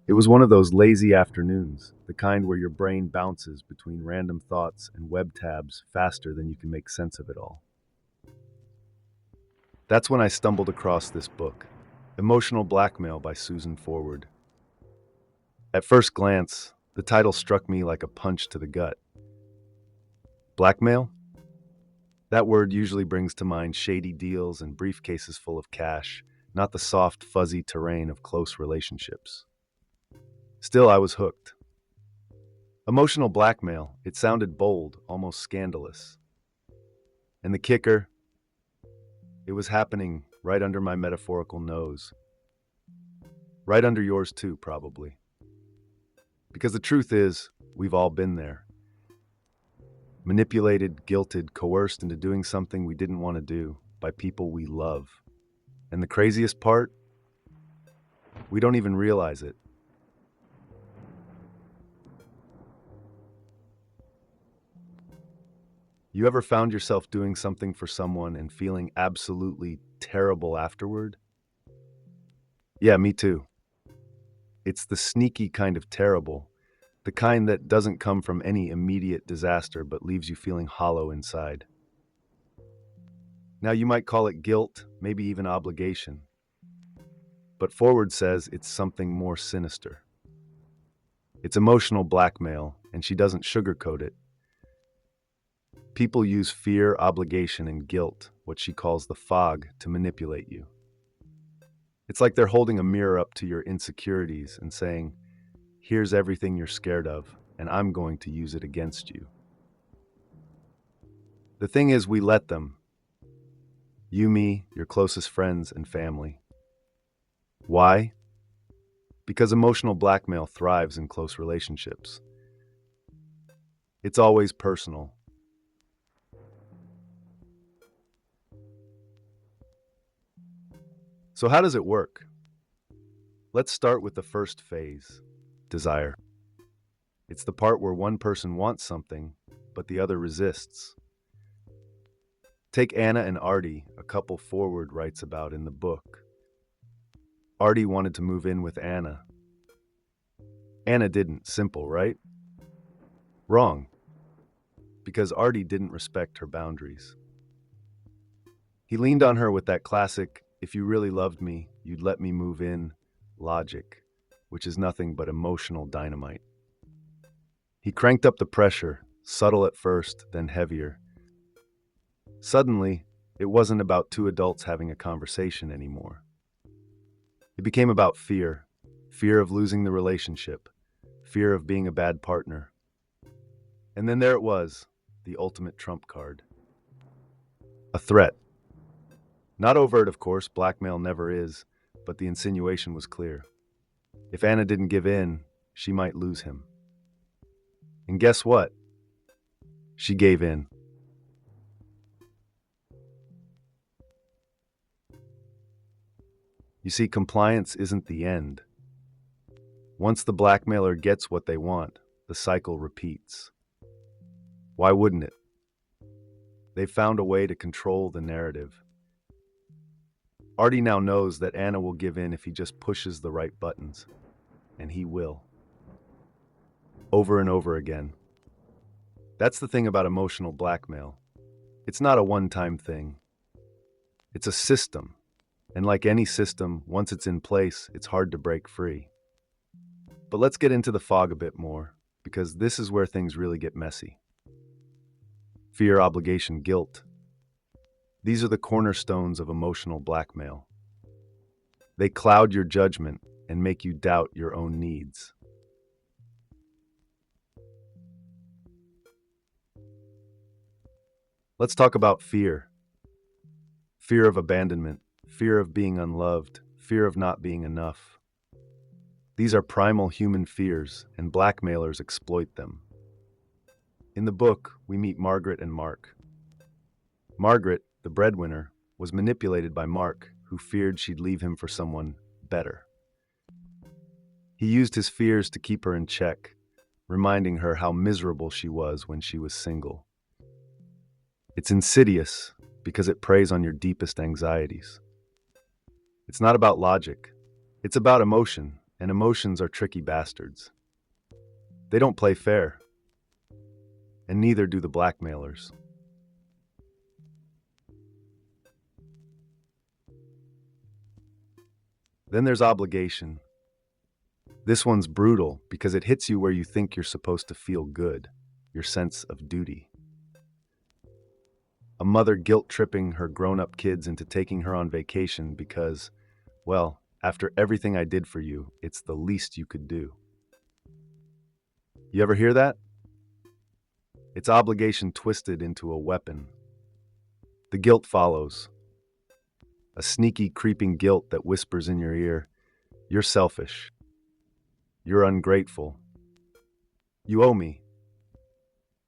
It was one of those lazy afternoons, the kind where your brain bounces between random thoughts and web tabs faster than you can make sense of it all. That's when I stumbled across this book, Emotional Blackmail by Susan Forward. At first glance, the title struck me like a punch to the gut. Blackmail? That word usually brings to mind shady deals and briefcases full of cash, not the soft, fuzzy terrain of close relationships. Still, I was hooked. Emotional blackmail, it sounded bold, almost scandalous. And the kicker, it was happening right under my metaphorical nose. Right under yours too, probably. Because the truth is, we've all been there. Manipulated, guilted, coerced into doing something we didn't want to do by people we love. And the craziest part, we don't even realize it. You ever found yourself doing something for someone and feeling absolutely terrible afterward? Yeah, me too. It's the sneaky kind of terrible, the kind that doesn't come from any immediate disaster but leaves you feeling hollow inside. Now, you might call it guilt, maybe even obligation, but Forward says it's something more sinister. It's emotional blackmail, and she doesn't sugarcoat it. People use fear, obligation, and guilt, what she calls the fog, to manipulate you. It's like they're holding a mirror up to your insecurities and saying, here's everything you're scared of, and I'm going to use it against you. The thing is, we let them. You, me, your closest friends, and family. Why? Because emotional blackmail thrives in close relationships. It's always personal. So how does it work? Let's start with the first phase, desire. It's the part where one person wants something, but the other resists. Take Anna and Artie, a couple Forward writes about in the book. Artie wanted to move in with Anna. Anna didn't. Simple, right? Wrong, because Artie didn't respect her boundaries. He leaned on her with that classic, if you really loved me, you'd let me move in, logic, which is nothing but emotional dynamite. He cranked up the pressure, subtle at first, then heavier. Suddenly, it wasn't about two adults having a conversation anymore. It became about fear, fear of losing the relationship, fear of being a bad partner. And then there it was, the ultimate trump card. A threat. Not overt, of course, blackmail never is, but the insinuation was clear. If Anna didn't give in, she might lose him. And guess what? She gave in. You see, compliance isn't the end. Once the blackmailer gets what they want, the cycle repeats. Why wouldn't it? They've found a way to control the narrative. Artie now knows that Anna will give in if he just pushes the right buttons. And he will. Over and over again. That's the thing about emotional blackmail. It's not a one-time thing. It's a system. And like any system, once it's in place, it's hard to break free. But let's get into the fog a bit more, because this is where things really get messy. Fear, obligation, guilt. These are the cornerstones of emotional blackmail. They cloud your judgment and make you doubt your own needs. Let's talk about fear. Fear of abandonment, fear of being unloved, fear of not being enough. These are primal human fears, and blackmailers exploit them. In the book, we meet Margaret and Mark. Margaret, the breadwinner, was manipulated by Mark, who feared she'd leave him for someone better. He used his fears to keep her in check, reminding her how miserable she was when she was single. It's insidious because it preys on your deepest anxieties. It's not about logic. It's about emotion, And emotions are tricky bastards. They don't play fair, and neither do the blackmailers. Then there's obligation. This one's brutal because it hits you where you think you're supposed to feel good, your sense of duty. A mother guilt-tripping her grown-up kids into taking her on vacation because, well, after everything I did for you, it's the least you could do. You ever hear that? It's obligation twisted into a weapon. The guilt follows. A sneaky, creeping guilt that whispers in your ear, "You're selfish. You're ungrateful. You owe me."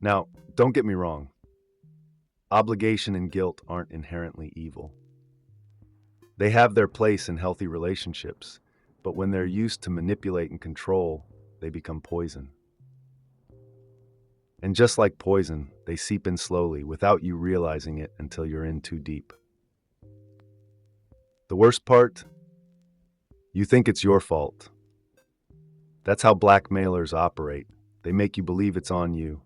Now, don't get me wrong. Obligation and guilt aren't inherently evil. They have their place in healthy relationships, but when they're used to manipulate and control, they become poison. And just like poison, they seep in slowly without you realizing it until you're in too deep. The worst part? You think it's your fault. That's how blackmailers operate. They make you believe it's on you.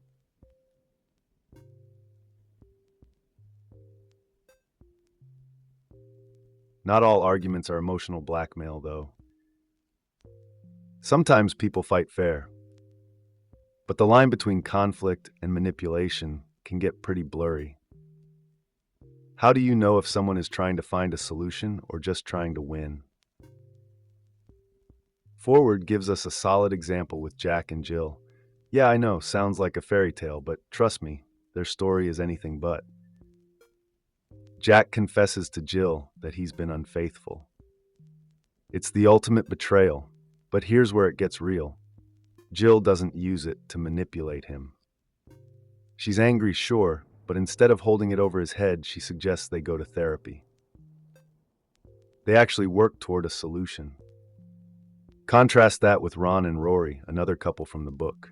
Not all arguments are emotional blackmail, though. Sometimes people fight fair, but the line between conflict and manipulation can get pretty blurry. How do you know if someone is trying to find a solution or just trying to win? Forward gives us a solid example with Jack and Jill. Yeah, I know, sounds like a fairy tale, but trust me, their story is anything but. Jack confesses to Jill that he's been unfaithful. It's the ultimate betrayal, but here's where it gets real. Jill doesn't use it to manipulate him. She's angry, sure, but instead of holding it over his head, she suggests they go to therapy. They actually work toward a solution. Contrast that with Ron and Rory, another couple from the book.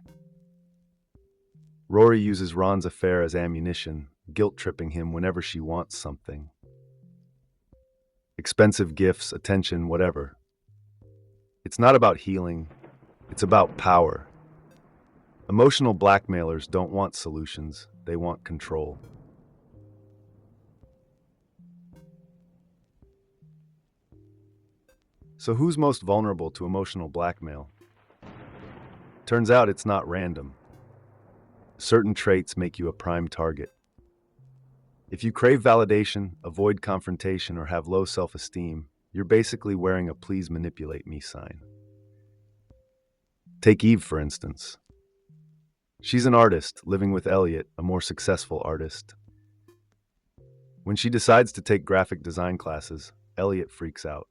Rory uses Ron's affair as ammunition, guilt-tripping him whenever she wants something. Expensive gifts, attention, whatever. It's not about healing, it's about power. Emotional blackmailers don't want solutions, they want control. So who's most vulnerable to emotional blackmail? Turns out it's not random. Certain traits make you a prime target. If you crave validation, avoid confrontation, or have low self-esteem, you're basically wearing a "please manipulate me" sign. Take Eve, for instance. She's an artist living with Elliot, a more successful artist. When she decides to take graphic design classes, Elliot freaks out.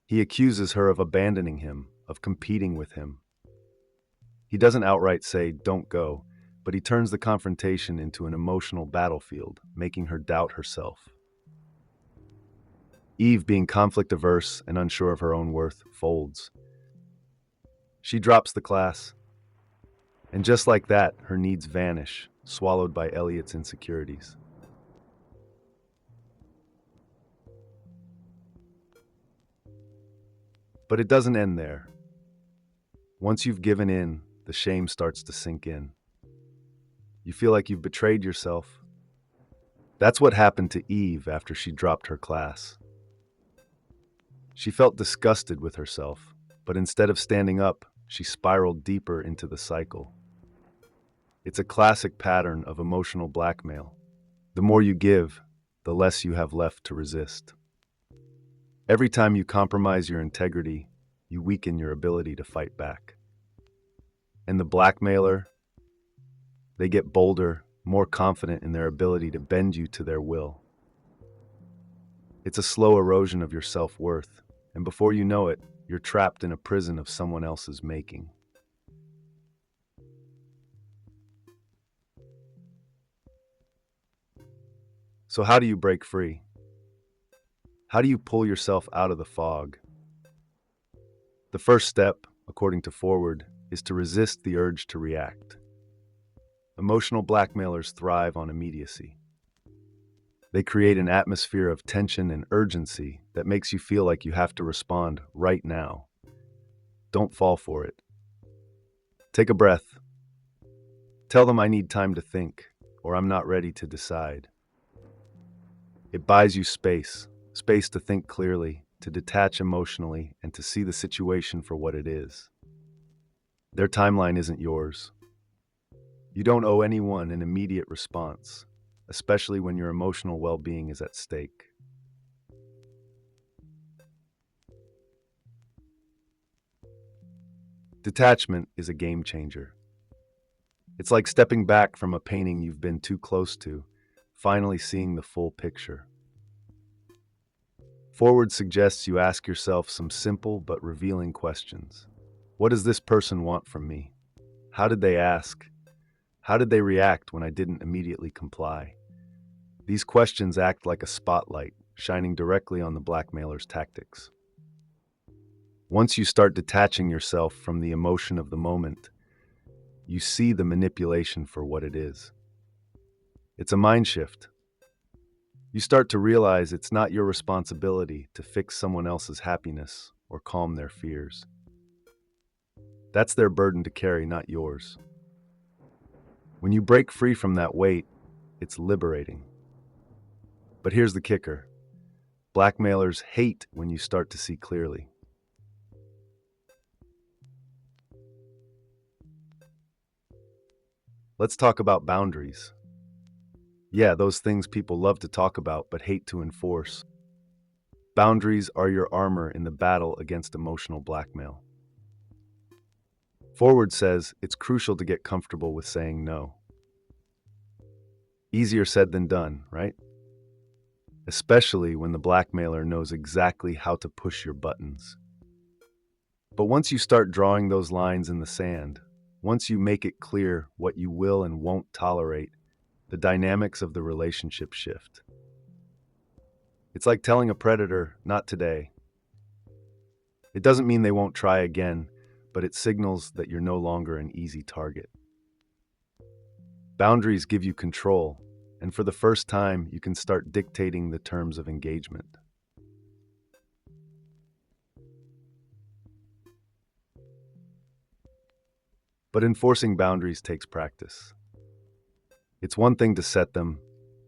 He accuses her of abandoning him, of competing with him. He doesn't outright say, "Don't go," but he turns the confrontation into an emotional battlefield, making her doubt herself. Eve, being conflict-averse and unsure of her own worth, folds. She drops the class, and just like that, her needs vanish, swallowed by Elliot's insecurities. But it doesn't end there. Once you've given in, the shame starts to sink in. You feel like you've betrayed yourself. That's what happened to Eve after she dropped her class. She felt disgusted with herself, but instead of standing up, she spiraled deeper into the cycle. It's a classic pattern of emotional blackmail. The more you give, the less you have left to resist. Every time you compromise your integrity, you weaken your ability to fight back. And the blackmailer, they get bolder, more confident in their ability to bend you to their will. It's a slow erosion of your self-worth, and before you know it, you're trapped in a prison of someone else's making. So how do you break free? How do you pull yourself out of the fog? The first step, according to Forward, is to resist the urge to react. Emotional blackmailers thrive on immediacy. They create an atmosphere of tension and urgency that makes you feel like you have to respond right now. Don't fall for it. Take a breath. Tell them I need time to think, or I'm not ready to decide. It buys you space to think clearly, to detach emotionally, and to see the situation for what it is. Their timeline isn't yours. You don't owe anyone an immediate response, especially when your emotional well-being is at stake. Detachment is a game changer. It's like stepping back from a painting you've been too close to, finally seeing the full picture. Forward suggests you ask yourself some simple but revealing questions. What does this person want from me? How did they ask? How did they react when I didn't immediately comply? These questions act like a spotlight, shining directly on the blackmailer's tactics. Once you start detaching yourself from the emotion of the moment, you see the manipulation for what it is. It's a mind shift. You start to realize it's not your responsibility to fix someone else's happiness or calm their fears. That's their burden to carry, not yours. When you break free from that weight, it's liberating. But here's the kicker. Blackmailers hate when you start to see clearly. Let's talk about boundaries. Yeah, those things people love to talk about but hate to enforce. Boundaries are your armor in the battle against emotional blackmail. Forward says it's crucial to get comfortable with saying no. Easier said than done, right? Especially when the blackmailer knows exactly how to push your buttons. But once you start drawing those lines in the sand, once you make it clear what you will and won't tolerate, the dynamics of the relationship shift. It's like telling a predator, not today. It doesn't mean they won't try again, but it signals that you're no longer an easy target. Boundaries give you control, and for the first time, you can start dictating the terms of engagement. But enforcing boundaries takes practice. It's one thing to set them,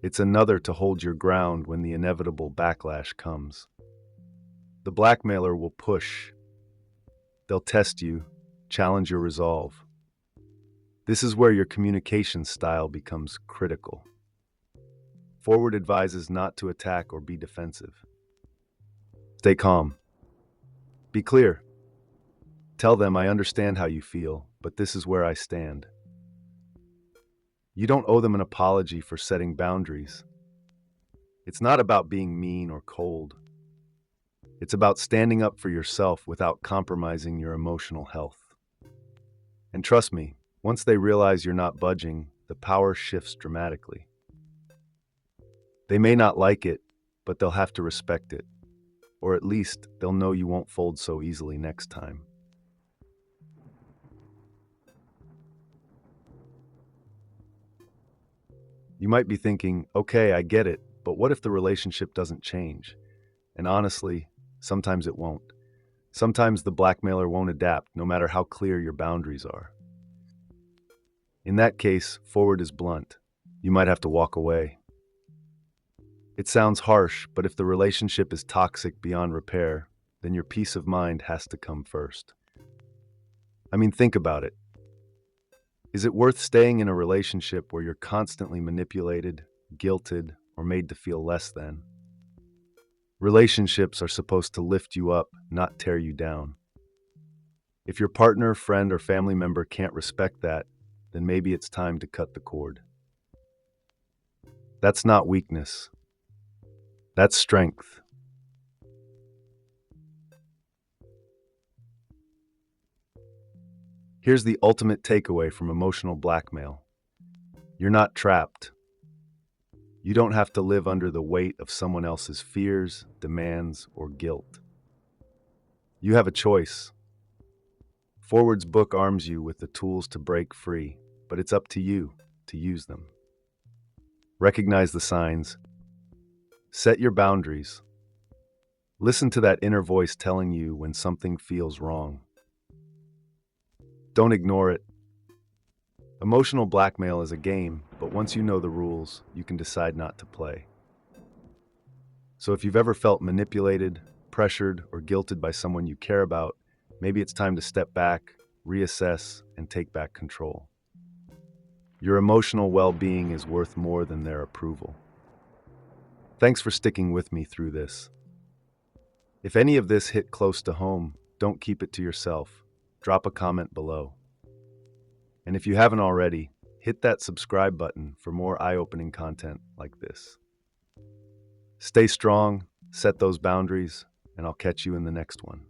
it's another to hold your ground when the inevitable backlash comes. The blackmailer will push, they'll test you, challenge your resolve. This is where your communication style becomes critical. Forward advises not to attack or be defensive. Stay calm. Be clear. Tell them I understand how you feel, but this is where I stand. You don't owe them an apology for setting boundaries. It's not about being mean or cold. It's about standing up for yourself without compromising your emotional health. And trust me, once they realize you're not budging, the power shifts dramatically. They may not like it, but they'll have to respect it. Or at least they'll know you won't fold so easily next time. You might be thinking, okay, I get it, but what if the relationship doesn't change? And honestly, sometimes it won't. Sometimes the blackmailer won't adapt, no matter how clear your boundaries are. In that case, forward is blunt. You might have to walk away. It sounds harsh, but if the relationship is toxic beyond repair, then your peace of mind has to come first. I mean, think about it. Is it worth staying in a relationship where you're constantly manipulated, guilted, or made to feel less than? Relationships are supposed to lift you up, not tear you down. If your partner, friend, or family member can't respect that, then maybe it's time to cut the cord. That's not weakness. That's strength. Here's the ultimate takeaway from emotional blackmail. You're not trapped. You don't have to live under the weight of someone else's fears, demands, or guilt. You have a choice. Forward's book arms you with the tools to break free, but it's up to you to use them. Recognize the signs. Set your boundaries. Listen to that inner voice telling you when something feels wrong. Don't ignore it. Emotional blackmail is a game, but once you know the rules, you can decide not to play. So if you've ever felt manipulated, pressured, or guilted by someone you care about, maybe it's time to step back, reassess, and take back control. Your emotional well-being is worth more than their approval. Thanks for sticking with me through this. If any of this hit close to home, don't keep it to yourself. Drop a comment below. And if you haven't already, hit that subscribe button for more eye-opening content like this. Stay strong, set those boundaries, and I'll catch you in the next one.